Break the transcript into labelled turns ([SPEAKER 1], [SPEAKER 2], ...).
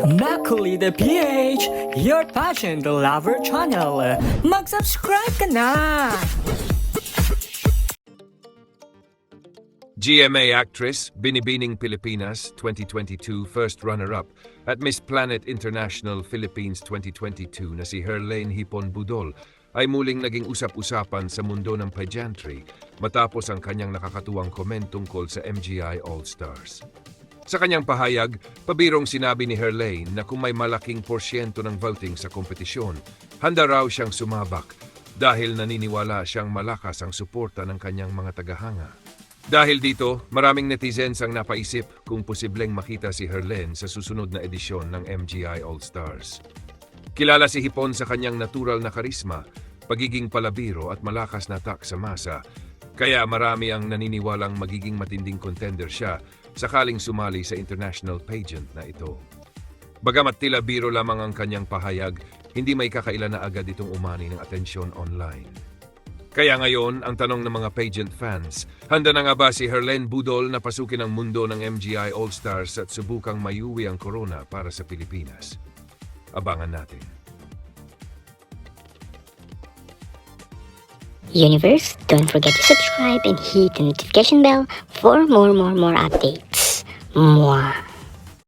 [SPEAKER 1] Makulit PH, your passion the lover channel. Mag-subscribe ka na!
[SPEAKER 2] GMA actress, Binibining Pilipinas 2022 first runner-up at Miss Planet International Philippines 2022 na si Herlaine Hipon Budol ay muling naging usap-usapan sa mundo ng pageantry matapos ang kanyang nakakatuwang komen tungkol sa MGI All-Stars. Sa kanyang pahayag, pabirong sinabi ni Herlaine na kung may malaking porsyento ng voting sa kompetisyon, handa raw siyang sumabak dahil naniniwala siyang malakas ang suporta ng kanyang mga tagahanga. Dahil dito, maraming netizens ang napaisip kung posibleng makita si Herlaine sa susunod na edisyon ng MGI All-Stars. Kilala si Hipon sa kanyang natural na karisma, pagiging palabiro at malakas na attack sa masa, kaya marami ang naniniwalang magiging matinding contender siya sakaling sumali sa international pageant na ito. Bagamat tila biro lamang ang kanyang pahayag, hindi may kakailan na agad itong umani ng atensyon online. Kaya ngayon, ang tanong ng mga pageant fans, handa na nga ba si Herlaine Budol na pasukin ang mundo ng MGI All-Stars at subukang mayuwi ang corona para sa Pilipinas? Abangan natin.
[SPEAKER 3] Universe, don't forget to subscribe and hit the notification bell for more updates. Mwah!